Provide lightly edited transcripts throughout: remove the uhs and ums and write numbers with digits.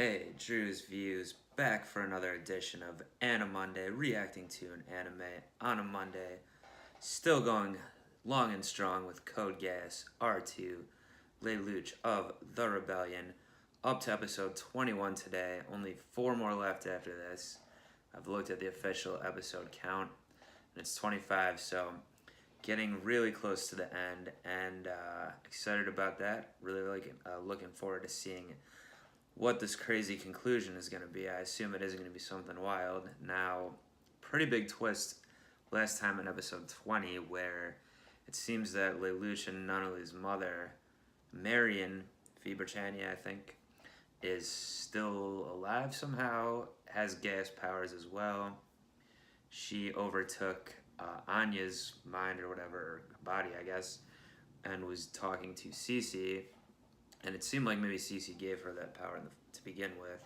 Hey, Drewz Viewz, back for another edition of Anime Monday, reacting to an anime on a Monday. Still going long and strong with Code Geass, R2, Lelouch of The Rebellion. Up to episode 21 today, only 4 more left after this. I've looked at the official episode count, and it's 25, so getting really close to the end, and excited about that. Really looking forward to seeing what this crazy conclusion is going to be. I assume it is going to be something wild. Now, pretty big twist last time in episode 20 where it seems that Lelouch and Nunnally's mother, Marion Fiberchania, I think, is still alive somehow, has Geass powers as well. She overtook Anya's mind or whatever, or body, I guess, and was talking to Cece. And it seemed like maybe Cece gave her that power to begin with,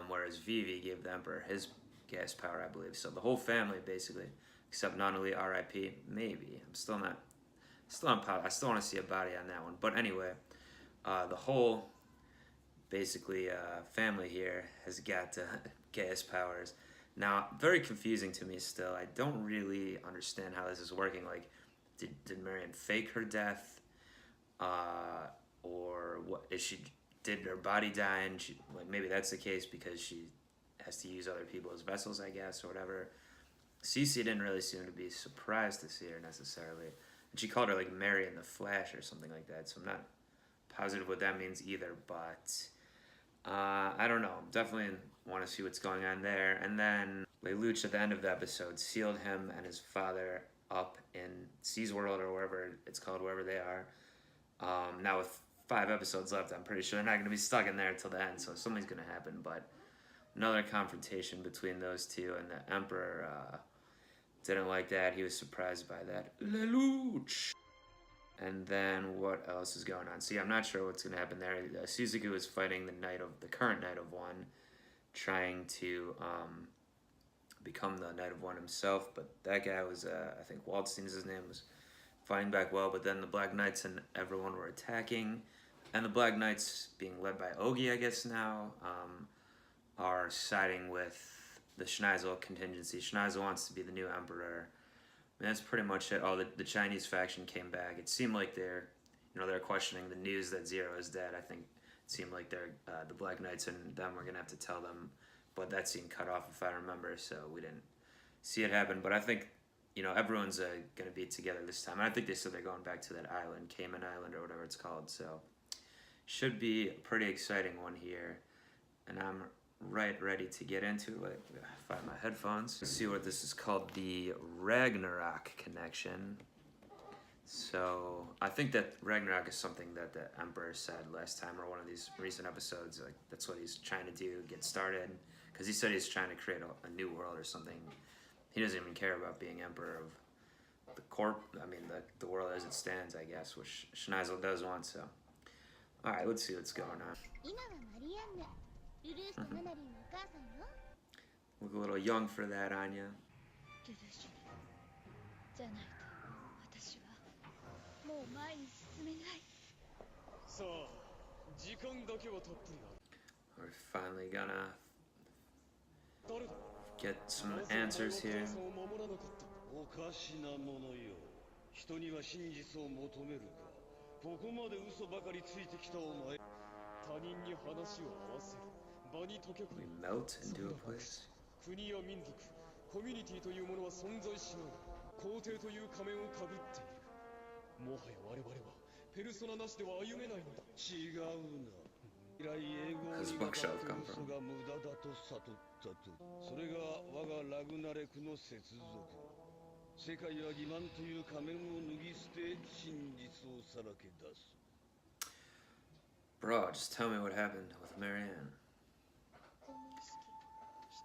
whereas Vivi gave the Emperor his Geass power, I believe. So the whole family, basically, except Nunnally, R.I.P. Maybe. I still not positive. I still want to see a body on that one. But anyway, the whole, basically, family here has got Geass powers. Now, very confusing to me still. I don't really understand how this is working. Like, did Marion fake her death? Or what is did her body die, and like maybe that's the case because she has to use other people as vessels, I guess, or whatever. Cece didn't really seem to be surprised to see her necessarily, and she called her like Mary in the Flash or something like that, so I'm not positive what that means either, but I don't know. Definitely want to see what's going on there. And then Lelouch at the end of the episode sealed him and his father up in C's world, or wherever it's called, wherever they are. Now with 5 episodes left, I'm pretty sure they're not going to be stuck in there until the end, so something's going to happen. But another confrontation between those two, and the Emperor didn't like that. He was surprised by that. Lelouch! And then what else is going on? See, I'm not sure what's going to happen there. Suzuki is fighting the current Knight of One, trying to become the Knight of One himself, but that guy was, I think Waldstein is his name, was fighting back well, but then the Black Knights and everyone were attacking, and the Black Knights, being led by Ogi, I guess now, are siding with the Schneizel contingency. Schneizel wants to be the new emperor. And that's pretty much it. Oh, the Chinese faction came back. It seemed like they're questioning the news that Zero is dead. I think it seemed like the Black Knights and them were gonna have to tell them, but that scene cut off, if I remember, so we didn't see it happen. But I think, everyone's going to be together this time. And I think they said they're going back to that island, Cayman Island or whatever it's called. So should be a pretty exciting one here. And I'm ready to get into it. Find my headphones. Let's see what this is called, the Ragnarok connection. So I think that Ragnarok is something that the Emperor said last time, or one of these recent episodes. Like, that's what he's trying to do, get started. Because he said he's trying to create a new world or something. He doesn't even care about being emperor of the world as it stands, I guess, which Schneizel does want, so. Alright, let's see what's going on. Look a little young for that, Anya. We're finally gonna get some answers here. ここまで嘘ばかりついてきたお前他人に話を合わせる場に溶け込む melt into a place 国や民族コミュニティというものは存在しない皇帝という仮面をかぶっているもはや我々はペルソナなしでは歩めないのだ違うな以来英語を苦手嘘が無駄だと悟ったとそれが我がラグナレクの接続世界は欺瞞という仮面を脱ぎ捨て真実をさらけ出す Bro, just tell me what happened with Marianne. この意識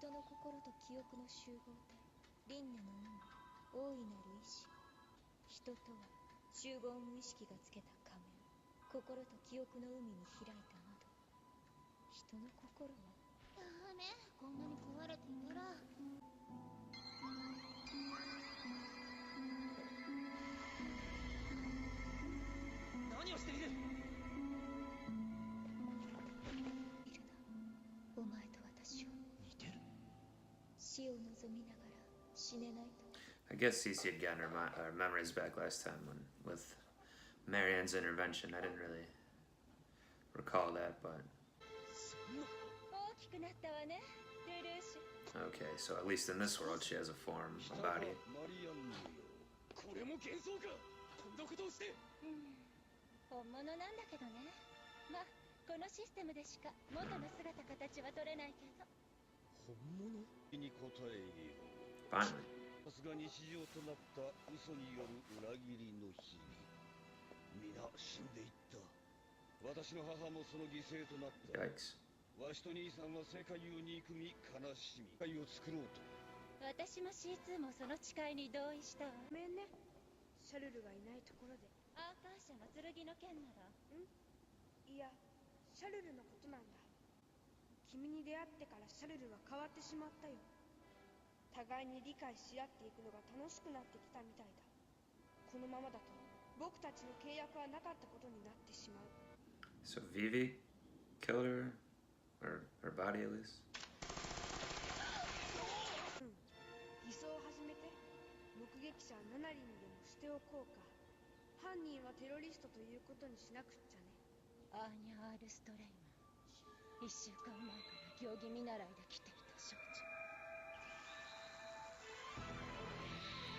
人の心と記憶の集合体輪廻の海大いなる意志人とは集合無意識がつけた仮面心と記憶の海に開いた窓人の心はダメこんなに壊れていたら何をしているいるな見ながら死ねないと。 I guess Cece had gotten her memories back last time with Marianne's intervention. I didn't really recall that, but 大きくなったわね、ルルーシュ。 okay, so at least in this world she has a form, a body. マリアンヌよ、これも幻想か。こんなことをして。本物なんだけどね。まあこのシステムでしか元の姿形は取れないけど。本物に答えよう。 Finally. さすが日常となった嘘による裏切りの日々。皆死んでいった。私の母もその犠牲となった。 Yikes. わしと兄さんは世界を憎み悲しみ世界を作ろうと。私も C2 もその誓いに同意したわ。ごめんね、シャルルがいないところで。アーカー社の剣の剣なら。いや、シャルルのことなんだ。君に出会ってからシャルルは変わってしまったよ。互いに理解し合っていくのが楽しくなってきたみたいだ。このままだと僕たちの契約はなかったことになってしまう。 So Vivi killed her, or her body at least. 偽装を始めて目撃者7人でもしておこうか。犯人はテロリストということにしなくっちゃね。アーニャ・アールストレイマン。1週間前から行儀見習いで来ていた少女。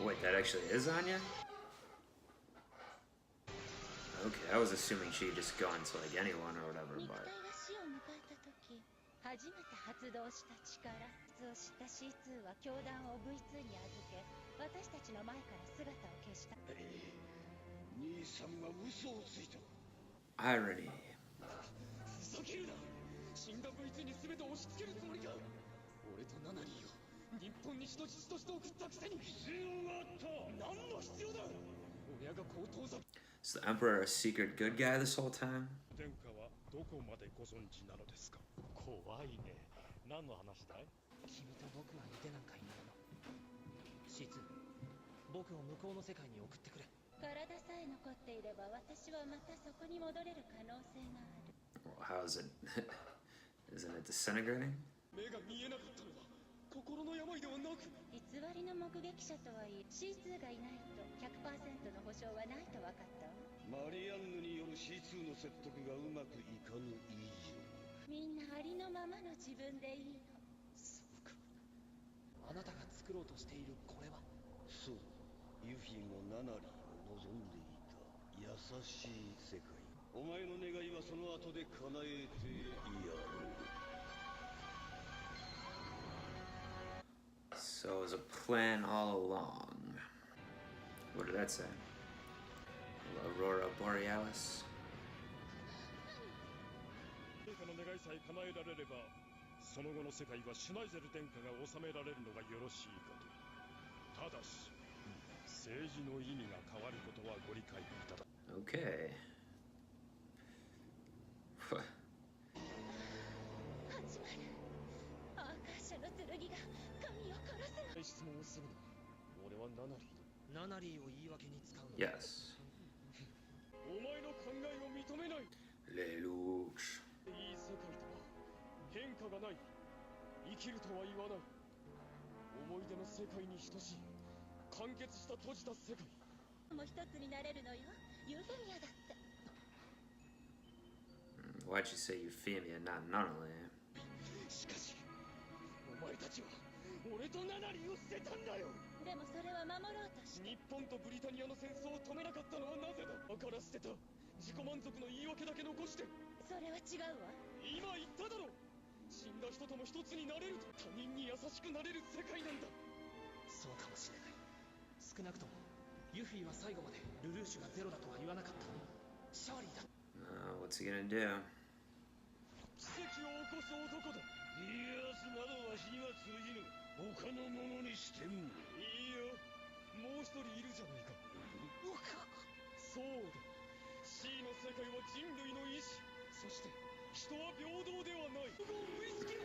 Wait, that actually is Anya? Okay, I was assuming she'd just go into like anyone or whatever, 肉 but 体が死を迎えた時初めて発動した力を知った C2 は教団を V2 に預け私たちの前から姿を消した。兄さんは嘘をついた。 irony. ふざけるな。死んだ V2 に全て押し付けるつもりか。俺とナナリーを日本に人質として送ったくせに。必要があった。何の必要だ。親がこう遠ざ。 Is the Emperor a secret good guy this whole time? 殿下はどこまでご存知なのですか。怖いね。何の話だい。君と僕は似てなんかいないの。C2、僕を向こうの世界に送ってくれ。体さえ残っていれば私はまたそこに戻れる可能性がある。 Well, how is it? Isn't it disintegrating? 目が見えなかったのは心の病ではなく。偽りの目撃者とはいえ C2 がいないと 100% の保証はないと分かったわ。マリアンヌによる C2 の説得がうまくいかぬ以上。みんなありのままの自分でいいの。そうか。あなたが作ろうとしているこれは。そう、ユフィもナナリーも望んでいた優しい世界。お前の願いはその後で叶えてやる。 So it was a plan all along. What did that say? Aurora Borealis? 殿下の願いさえ叶えられれば、その後の世界はシュナイゼル殿下が治められるのがよろしいかと。ただし、政治の意味が変わることはご理解いただ。 Okay. 始まる。アーカー社の剣が神を殺すの。質問をするの。俺はナナリーだ。ナナリーを言い訳に使うの。 Yes. お前の考えを認めない。 Lelouch. いい世界とは変化がない。生きるとは言わない。思い出の世界に等しい完結した閉じた世界。もう一つになれるのよ。ユーフェミアだって。 Why'd you say Euphemia, not Nunnally? しかしお前たちは俺とナナリーを捨てたんだよ。でもそれは守ろうとして。日本とブリタニアの戦争を止めなかったのはなぜだ。だから捨てた。自己満足の言い訳だけ残して。それは違うわ。今言っただろ。死んだ人とも一つになれると。他人に優しくなれる世界なんだ。そうかもしれない。少なくともユフィは最後までルルーシュがゼロだとは言わなかった。シャーリーだ。What's he gonna do? 奇跡を起こす男だ。ギアスなどわしには通じぬ。他の者にしても。いいよ。もう一人いるじゃないか。そうだ。C の世界は人類の意志。そして人は平等ではない。ウイスキー。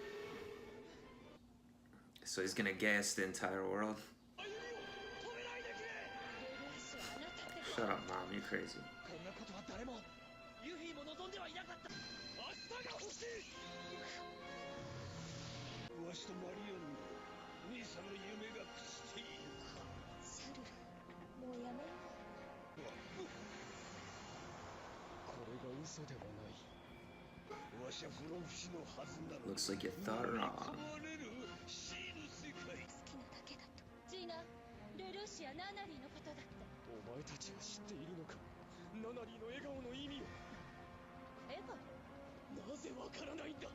So he's gonna gas the entire world? 歩みを止めないでくれ。ルルーシュあなたって。 Shut up, Mom. You're crazy. こんなことは誰もユフィも望んではいなかった。明日が欲しい。わしとマリアンヌ、兄さんの夢が朽ちているか。シャルル、もうやめよう。これが嘘ではない。わしゃ不老不死のはずなのに。 Looks like you thought it wrong. 壊れる死の世界。好きなだけだと。ジーナ、ルルーシア・ナナリーのことだって。お前たちは知っているのか、ナナリーの笑顔の意味を。笑顔？なぜわからないんだ。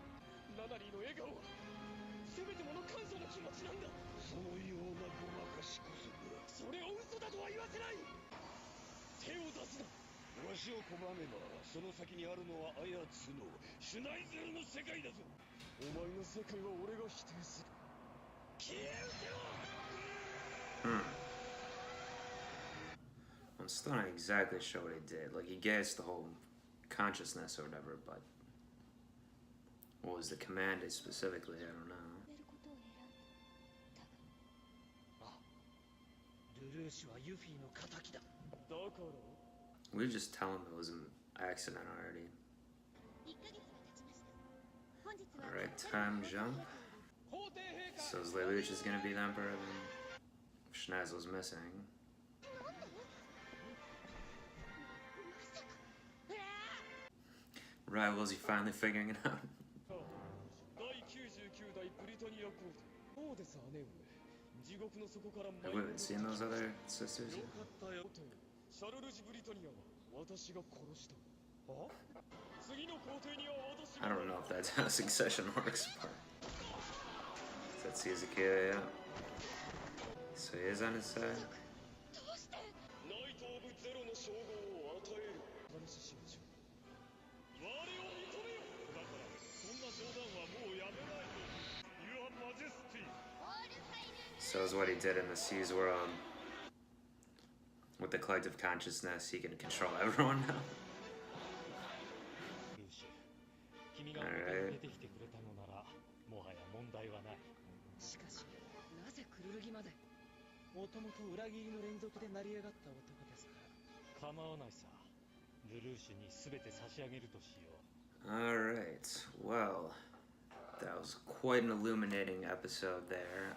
ナナリーの笑顔はせめてもの感謝の気持ちなんだ。そのようなごまかしこそが。それを嘘だとは言わせない。手を出すな。わしを拒めばその先にあるのはあやつのシュナイゼルの世界だぞ。お前の世界は俺が否定する。消え失せろ。 I'm still not exactly sure what he did. Like, he gassed the whole consciousness or whatever, but what was the command specifically? I don't know. やることを選んだ。だがあ、ルルーシュはユフィの仇だ。だから We just tell him it was an accident already. 1ヶ月が経ちました。本日は Alright, time jump. 法廷陛下。 So Lelouch is gonna be the emperor, then Schneizel's missing. まさか。 Rivals, he finally figuring it out. 第99代ブリタニア皇帝。どうです姉上。地獄の底から Have we even seen those other sisters よ yet? かったよ。シャルルジ・ブリタニアは私が殺した。次の皇帝には私が。 I don't know if that's how succession works, but let's see as a kid, yeah. So he is on his side. ナイト・オブ・ゼロの称号を与える。話しましょう。我を認めよ。だからそんな冗談はもうやめないと。Your Majesty。 So is what he did in the Seas world. With the collective consciousness, he can control everyone now. ルーシュ、君が表に出てきてくれたのならもはや問題はない。しかし、なぜクルルギまで。もともと裏切りの連続で成り上がった男ですから。構わないさ。ルルーシュに全て差し上げるとしよう。 Alright, well, that was quite an illuminating episode there.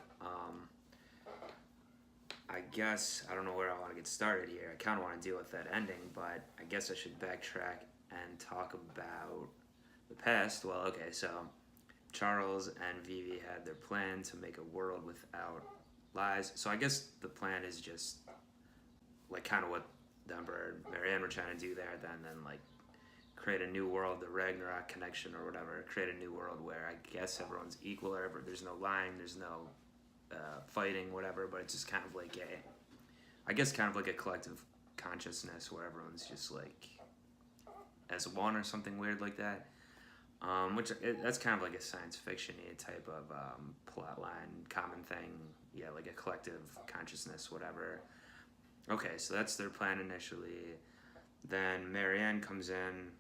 I guess, I don't know where I want to get started here. I kind of want to deal with that ending, but I guess I should backtrack and talk about the past. Well, okay, so Charles and Vivi had their plan to make a world without lies. So I guess the plan is just like kind of what the Emperor and Marianne were trying to do there, then like create a new world, the Ragnarok connection or whatever, create a new world where I guess everyone's equal or whatever. There's no lying, there's no fighting, whatever, but it's just kind of like I guess kind of like a collective consciousness where everyone's just like as one or something weird like that. That's kind of like a science fiction-y type of plot line, common thing. Yeah, like a collective consciousness, whatever. Okay, so that's their plan initially. Then Marianne comes in,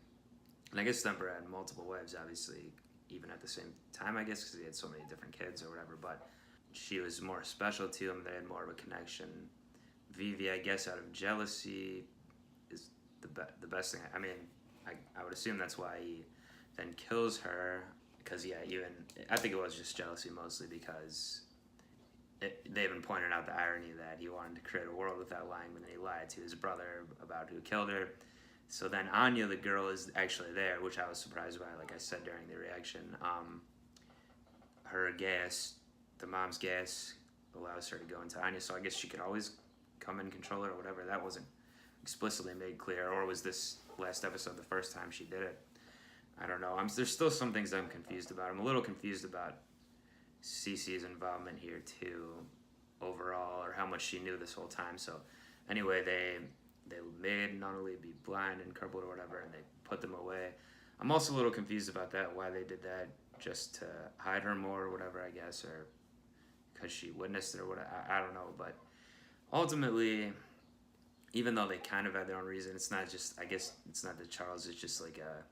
and I guess the Emperor had multiple wives, obviously, even at the same time, I guess, because he had so many different kids or whatever, but she was more special to him. They had more of a connection. Vivi, I guess, out of jealousy, is the best thing. I mean, I would assume that's why he then kills her, because, yeah, I think it was just jealousy mostly, because they even pointed out the irony that he wanted to create a world without lying, but then he lied to his brother about who killed her. So then Anya, the girl, is actually there, which I was surprised by, like I said during the reaction. Her Geass, the mom's Geass, allows her to go into Anya, so I guess she could always come and control her or whatever. That wasn't explicitly made clear, or was this last episode the first time she did it? I don't know. There's still some things I'm confused about. I'm a little confused about Cece's involvement here too, overall, or how much she knew this whole time. So anyway, they made Nunnery be blind and crippled or whatever, and they put them away. I'm also a little confused about that, why they did that, just to hide her more or whatever, I guess, or because she witnessed it or whatever. I don't know, but ultimately, even though they kind of had their own reason, it's not just, I guess it's not that Charles is just like a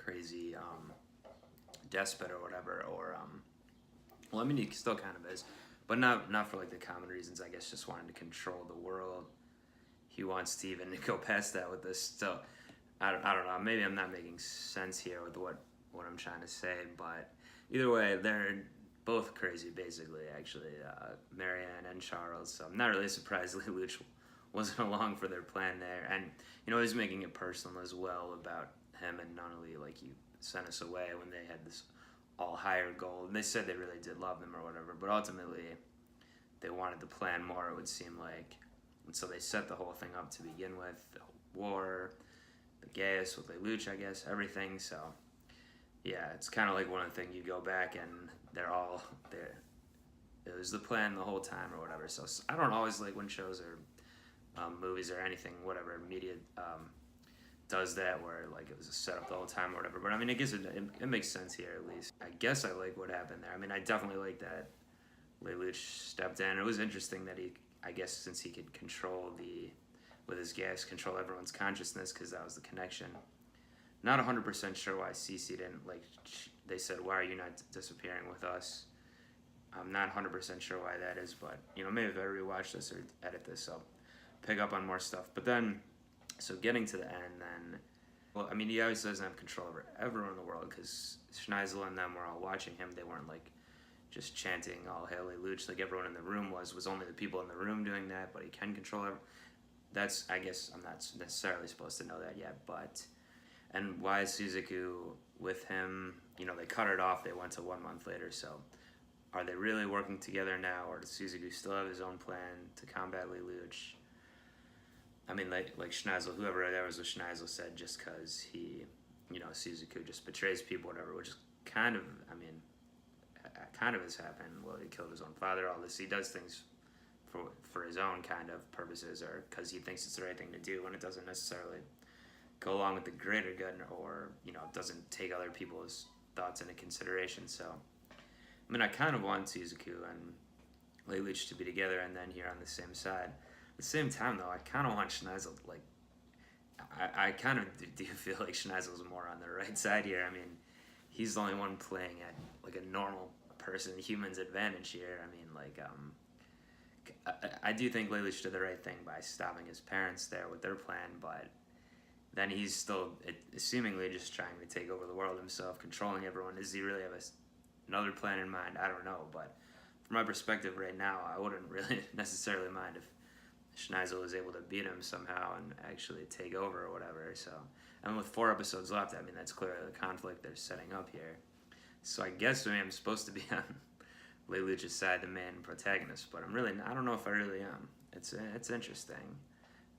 crazy despot or whatever, or well, I mean, he still kind of is, but not for like the common reasons. I guess just wanting to control the world. He wants to even go past that with this. So I don't know. Maybe I'm not making sense here with what I'm trying to say, but either way, they're both crazy, basically, actually, Marianne and Charles. So I'm not really surprised Lelouch wasn't along for their plan there. And, you know, he's making it personal as well about him and Nunnally, like, you sent us away when they had this all higher goal. And they said they really did love them or whatever, but ultimately they wanted to plan more, it would seem like. And so they set the whole thing up to begin with, the war, the Geass with Lelouch, I guess, everything. So, yeah, it's kind of like one of the things you go back and they're all there. It was the plan the whole time or whatever. So I don't always like when shows or movies or anything, whatever, media does that where like it was a setup the whole time or whatever. But I mean, I guess it makes sense here at least. I guess I like what happened there. I mean, I definitely like that Lelouch stepped in. It was interesting that he, I guess since he could control with his Geass, control everyone's consciousness because that was the connection. Not 100% sure why Cece didn't, like, they said, why are you not disappearing with us? I'm not 100% sure why that is, but, you know, maybe if I rewatch this or edit this, I'll pick up on more stuff. But then, so getting to the end then, well, I mean, he obviously doesn't have control over everyone in the world because Schneizel and them were all watching him. They weren't, like, just chanting, all hail Lelouch, like everyone in the room was only the people in the room doing that, but he can control everyone. That's, I guess, I'm not necessarily supposed to know that yet, but... And why is Suzaku with him? You know, they cut it off. They went to 1 month later. So, are they really working together now, or does Suzaku still have his own plan to combat Lelouch? I mean, like Schneizel, whoever that was with Schneizel said, just because he, you know, Suzaku just betrays people, whatever, which is kind of, I mean, kind of has happened. Well, he killed his own father. All this, he does things for his own kind of purposes, or because he thinks it's the right thing to do, when it doesn't necessarily go along with the greater good, or, you know, doesn't take other people's thoughts into consideration. So, I mean, I kind of want Suzaku and Lelouch to be together and then here on the same side. At the same time, though, I kind of want Schneizel, like, I kind of do feel like Schneizel's more on the right side here. I mean, he's the only one playing at, like, a normal person, human's advantage here. I mean, like, I do think Lelouch did the right thing by stopping his parents there with their plan, but then he's still seemingly just trying to take over the world himself, controlling everyone. Does he really have another plan in mind? I don't know, but from my perspective right now, I wouldn't really necessarily mind if Schneizel was able to beat him somehow and actually take over or whatever. So, and with 4 episodes left, I mean, that's clearly the conflict they're setting up here. So I guess I'm supposed to be on Lelouch's side, the main protagonist, but I don't know if I really am. It's interesting.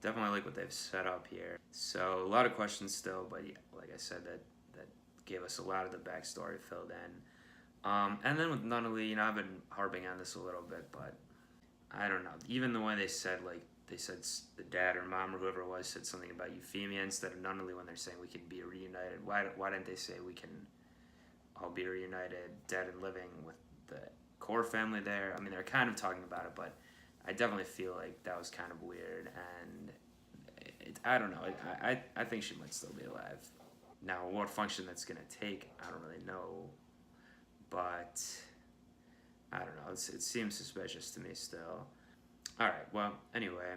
Definitely like what they've set up here. So a lot of questions still, but yeah, like I said, that gave us a lot of the backstory filled in. And then with Nunnally, you know, I've been harping on this a little bit, but I don't know. Even the way they said, like, they said the dad or mom or whoever it was said something about Euphemia instead of Nunnally when they're saying we can be reunited. Why didn't they say we can all be reunited, dead and living, with the core family there? I mean, they're kind of talking about it, but I definitely feel like that was kind of weird, and I don't know. I think she might still be alive. Now, what function that's going to take, I don't really know, but I don't know. It seems suspicious to me still. All right, well, anyway,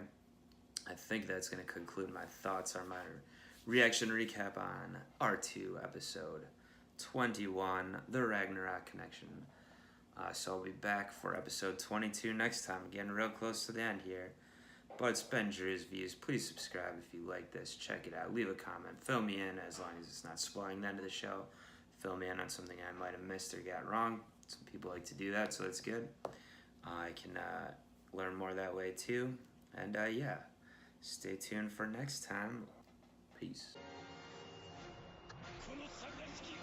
I think that's going to conclude my thoughts on my reaction recap on R2 episode 21, The Ragnarok Connection. So I'll be back for episode 22 next time. Getting real close to the end here. But it's been Drewz Viewz. Please subscribe if you like this. Check it out. Leave a comment. Fill me in as long as it's not spoiling the end of the show. Fill me in on something I might have missed or got wrong. Some people like to do that, so that's good. I can learn more that way too. And yeah, stay tuned for next time. Peace. このサイダ式